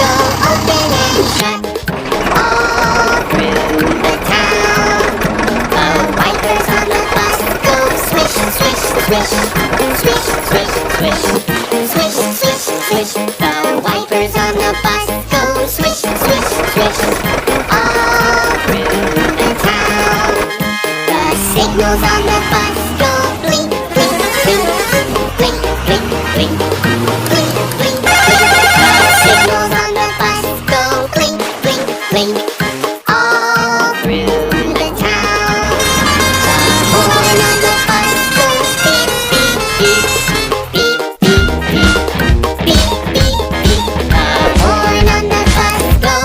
go open and shut all through the town. The wipers on the bus go swish, swish, swish, swish, swish, swish, swish, swish, swish. The wipers on the bus go swish, swish, swish, all through the town. The signals on the bus go blink, blink, blink, blink, blink, blink.